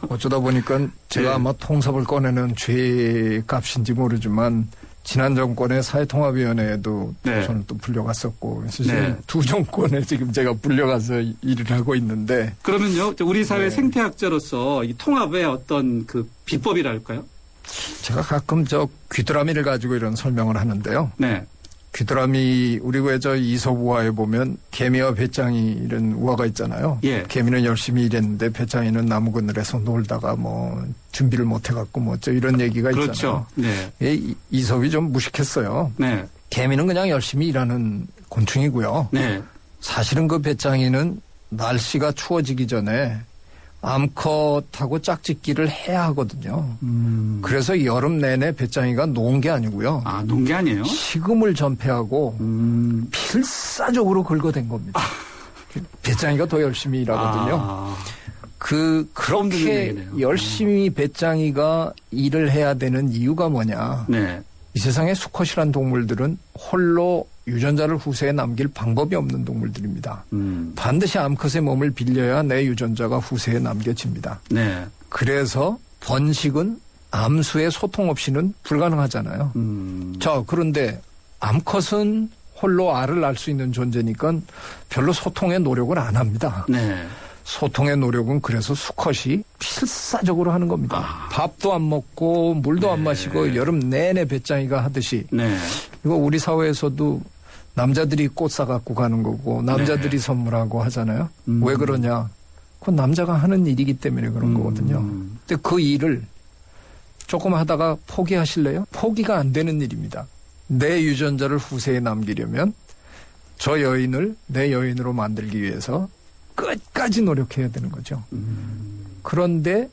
어쩌다 보니까 제가 네. 아마 통섭을 꺼내는 죄값인지 모르지만 지난 정권의 사회통합위원회에도 네. 저는 또 불려갔었고 그래서 네. 지금 두 정권에 지금 제가 불려가서 일을 하고 있는데 그러면요, 우리 사회 네. 생태학자로서 이 통합의 어떤 그 비법이랄까요? 제가 가끔 저 귀뚜라미를 가지고 이런 설명을 하는데요. 네. 귀뚜라미 우리 왜 저 이솝 우화에 보면 개미와 배짱이 이런 우화가 있잖아요. 예. 개미는 열심히 일했는데 배짱이는 나무 그늘에서 놀다가 뭐 준비를 못 해갖고 뭐 저 이런 얘기가 그렇죠. 있잖아요. 네. 이솝이 좀 무식했어요. 네. 개미는 그냥 열심히 일하는 곤충이고요. 네. 사실은 그 배짱이는 날씨가 추워지기 전에 암컷하고 짝짓기를 해야 하거든요. 그래서 여름 내내 배짱이가 논 게 아니고요. 아, 논 게 아니에요? 식음을 전폐하고 필사적으로 긁어댄 겁니다. 배짱이가 더 열심히 일하거든요. 그렇게 열심히 배짱이가 일을 해야 되는 이유가 뭐냐. 네. 이 세상에 수컷이란 동물들은 홀로 유전자를 후세에 남길 방법이 없는 동물들입니다. 반드시 암컷의 몸을 빌려야 내 유전자가 후세에 남겨집니다. 네. 그래서 번식은 암수의 소통 없이는 불가능하잖아요. 자, 그런데 암컷은 홀로 알을 낳을 수 있는 존재니까 별로 소통의 노력을 안 합니다. 네. 소통의 노력은 그래서 수컷이 필사적으로 하는 겁니다. 밥도 안 먹고 물도 안 마시고 여름 내내 배짱이가 하듯이. 네. 이거 우리 사회에서도 남자들이 꽃 사갖고 가는 거고 남자들이 선물하고 하잖아요. 왜 그러냐. 그건 남자가 하는 일이기 때문에 그런 거거든요. 근데 그 일을 조금 하다가 포기하실래요? 포기가 안 되는 일입니다. 내 유전자를 후세에 남기려면 저 여인을 내 여인으로 만들기 위해서 끝까지 노력해야 되는 거죠. 그런데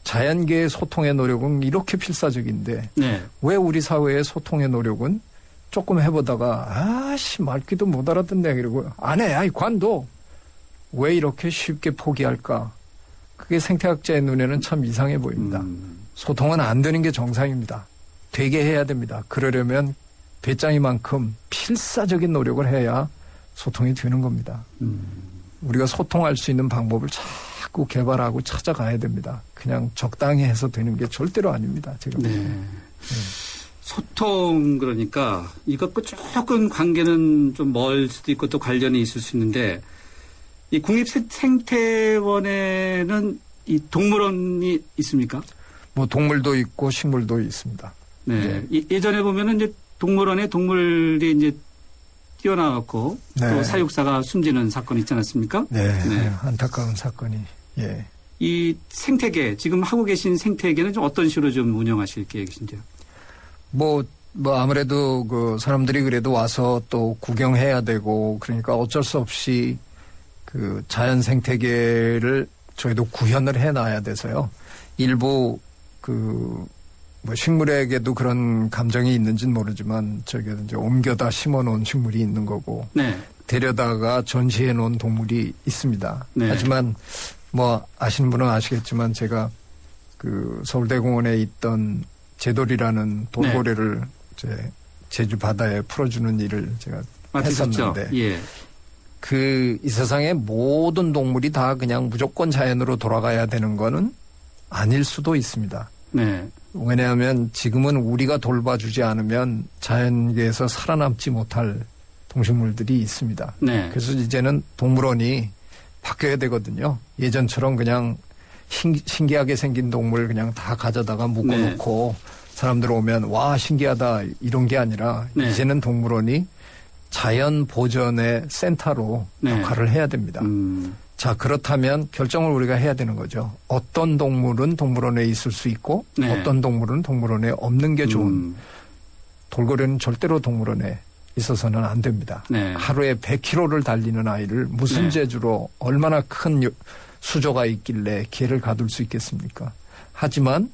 자연계의 소통의 노력은 이렇게 필사적인데 네. 왜 우리 사회의 소통의 노력은 조금 해보다가 아씨 말귀도 못 알아듣네 이러고 안 해. 아이 관둬. 왜 이렇게 쉽게 포기할까? 그게 생태학자의 눈에는 참 이상해 보입니다. 소통은 안 되는 게 정상입니다. 되게 해야 됩니다. 그러려면 배짱이만큼 필사적인 노력을 해야 소통이 되는 겁니다. 우리가 소통할 수 있는 방법을 자꾸 개발하고 찾아가야 됩니다. 그냥 적당히 해서 되는 게 절대로 아닙니다. 제가 네. 보기에는. 소통 그러니까 이것과 조금 관계는 좀 멀 수도 있고 또 관련이 있을 수 있는데 이 국립생태원에는 이 동물원이 있습니까? 뭐 동물도 있고 식물도 있습니다. 네. 예전에 보면은 이제 동물원에 동물이 이제 뛰어나갔고 네. 또 사육사가 숨지는 사건이 있지 않았습니까? 네. 네. 안타까운 사건이. 예. 이 생태계 지금 하고 계신 생태계는 좀 어떤 식으로 좀 운영하실 계획이신지요? 뭐 아무래도 그 사람들이 그래도 와서 또 구경해야 되고 그러니까 어쩔 수 없이 그 자연 생태계를 저희도 구현을 해놔야 돼서요. 일부 그 뭐 식물에게도 그런 감정이 있는지는 모르지만 저기 이제 옮겨다 심어놓은 식물이 있는 거고 네. 데려다가 전시해 놓은 동물이 있습니다. 네. 하지만 뭐 아시는 분은 아시겠지만 제가 그 서울대공원에 있던 제돌이라는 돌고래를 이제 제주 바다에 풀어주는 일을 제가 했었는데 예. 이 세상의 모든 동물이 다 그냥 무조건 자연으로 돌아가야 되는 거는 아닐 수도 있습니다. 네. 왜냐하면 지금은 우리가 돌봐주지 않으면 자연계에서 살아남지 못할 동식물들이 있습니다. 네. 그래서 이제는 동물원이 바뀌어야 되거든요. 예전처럼 그냥 신기하게 생긴 동물 그냥 다 가져다가 묶어놓고 사람들 오면 와 신기하다 이런 게 아니라 이제는 동물원이 자연 보전의 센터로 역할을 해야 됩니다. 자, 그렇다면 결정을 우리가 해야 되는 거죠. 어떤 동물은 동물원에 있을 수 있고 어떤 동물은 동물원에 없는 게 좋은. 돌고래는 절대로 동물원에 있어서는 안 됩니다. 하루에 100km를 달리는 아이를 무슨 재주로 얼마나 큰 수조가 있길래 개를 가둘 수 있겠습니까? 하지만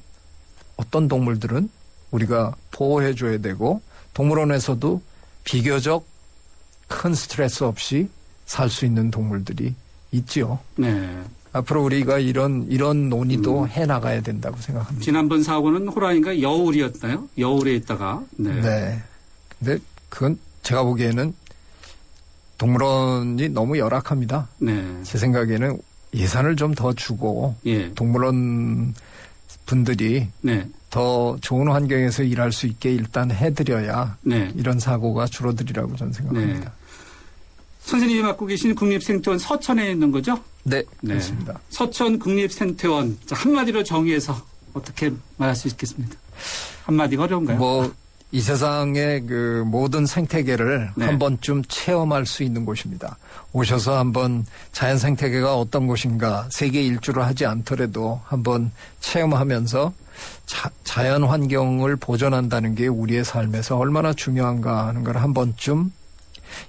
어떤 동물들은 우리가 보호해줘야 되고 동물원에서도 비교적 큰 스트레스 없이 살 수 있는 동물들이 있지요. 네. 앞으로 우리가 이런 논의도 해나가야 된다고 생각합니다. 지난번 사고는 호랑이가 여울이었나요? 여울에 있다가. 네. 근데 그건 제가 보기에는 동물원이 너무 열악합니다. 네. 제 생각에는 예산을 좀 더 주고 동물원 분들이 더 좋은 환경에서 일할 수 있게 일단 해드려야 이런 사고가 줄어들이라고 저는 생각합니다. 선생님이 맡고 계신 국립생태원 서천에 있는 거죠? 네, 그렇습니다. 서천 국립생태원. 자, 한마디로 정의해서 어떻게 말할 수 있겠습니까? 한마디가 어려운가요? 이 세상의 그 모든 생태계를 한 번쯤 체험할 수 있는 곳입니다. 오셔서 한번 자연 생태계가 어떤 곳인가 세계 일주를 하지 않더라도 한번 체험하면서 자연 환경을 보존한다는 게 우리의 삶에서 얼마나 중요한가 하는 걸 한 번쯤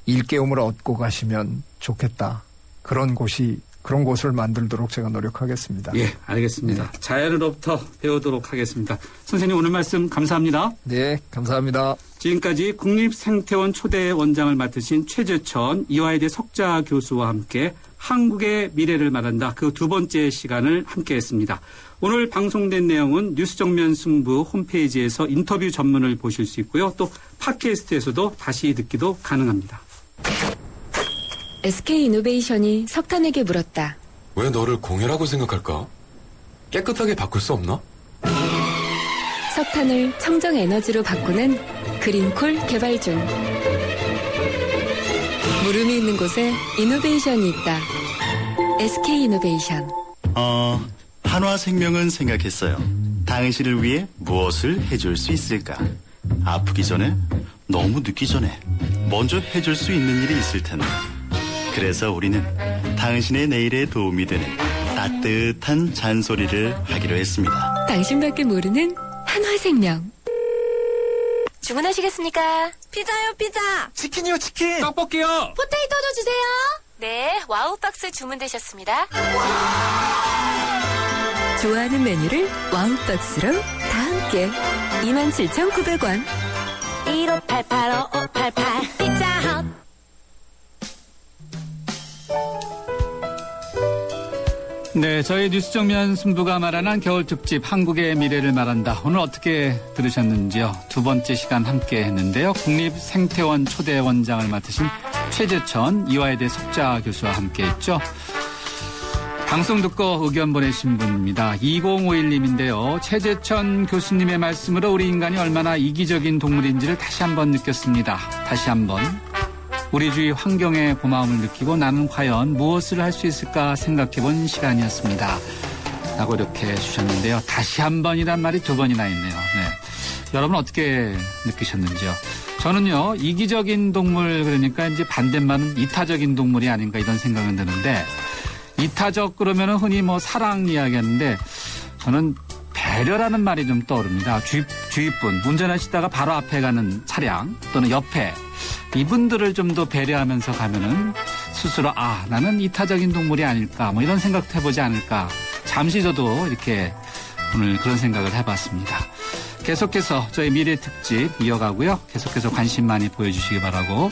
일깨움을 얻고 가시면 좋겠다. 그런 곳을 만들도록 제가 노력하겠습니다. 예, 알겠습니다. 네. 자연으로부터 배우도록 하겠습니다. 선생님 오늘 말씀 감사합니다. 네, 감사합니다. 지금까지 국립생태원 초대 원장을 맡으신 최재천 이화여대 석좌 교수와 함께 한국의 미래를 말한다. 그 두 번째 시간을 함께했습니다. 오늘 방송된 내용은 뉴스정면 승부 홈페이지에서 인터뷰 전문을 보실 수 있고요. 또 팟캐스트에서도 다시 듣기도 가능합니다. SK이노베이션이 석탄에게 물었다. 왜 너를 공해라고 생각할까? 깨끗하게 바꿀 수 없나? 석탄을 청정에너지로 바꾸는 그린콜 개발 중. 물음이 있는 곳에 이노베이션이 있다. SK이노베이션. 한화생명은 생각했어요. 당신을 위해 무엇을 해줄 수 있을까? 아프기 전에, 너무 늦기 전에 먼저 해줄 수 있는 일이 있을 텐데. 그래서 우리는 당신의 내일에 도움이 되는 따뜻한 잔소리를 하기로 했습니다. 당신밖에 모르는 한화생명. 주문하시겠습니까? 피자요, 피자. 치킨이요, 치킨. 떡볶이요. 포테이토도 주세요. 네, 와우박스 주문되셨습니다. 좋아하는 메뉴를 와우박스로 다 함께 27,900원. 15885588 피자헛. 네, 저희 뉴스정면 승부가 말하는 겨울특집 한국의 미래를 말한다. 오늘 어떻게 들으셨는지요? 두 번째 시간 함께 했는데요. 국립생태원 초대 원장을 맡으신 최재천 이화여대 석좌 교수와 함께 했죠. 방송 듣고 의견 보내신 분입니다. 2051님인데요. 최재천 교수님의 말씀으로 우리 인간이 얼마나 이기적인 동물인지를 다시 한번 느꼈습니다. 다시 한번 우리 주위 환경의 고마움을 느끼고 나는 과연 무엇을 할 수 있을까 생각해본 시간이었습니다. 라고 이렇게 주셨는데요. 다시 한 번이란 말이 두 번이나 있네요. 네. 여러분 어떻게 느끼셨는지요? 저는요, 이기적인 동물 그러니까 이제 반대말은 이타적인 동물이 아닌가 이런 생각은 드는데, 이타적 그러면은 흔히 뭐 사랑 이야기하는데, 저는 배려라는 말이 좀 떠오릅니다. 주위분, 운전하시다가 바로 앞에 가는 차량 또는 옆에 이분들을 좀 더 배려하면서 가면은 스스로 나는 이타적인 동물이 아닐까 뭐 이런 생각도 해보지 않을까. 잠시 저도 이렇게 오늘 그런 생각을 해봤습니다. 계속해서 저희 미래 특집 이어가고요. 계속해서 관심 많이 보여주시기 바라고,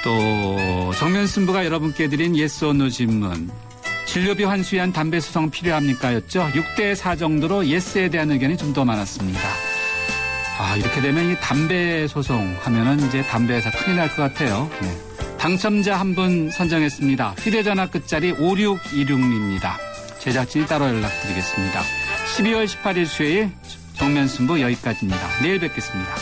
또 정면 승부가 여러분께 드린 yes or no 질문, 진료비 환수 위한 담배 수송 필요합니까? 였죠. 6대4 정도로 yes에 대한 의견이 좀 더 많았습니다. 이렇게 되면 이 담배 소송 하면은 이제 담배 회사 큰일 날 것 같아요. 네. 당첨자 한 분 선정했습니다. 휴대전화 끝자리 5626입니다. 제작진이 따로 연락드리겠습니다. 12월 18일 수요일 정면 승부 여기까지입니다. 내일 뵙겠습니다.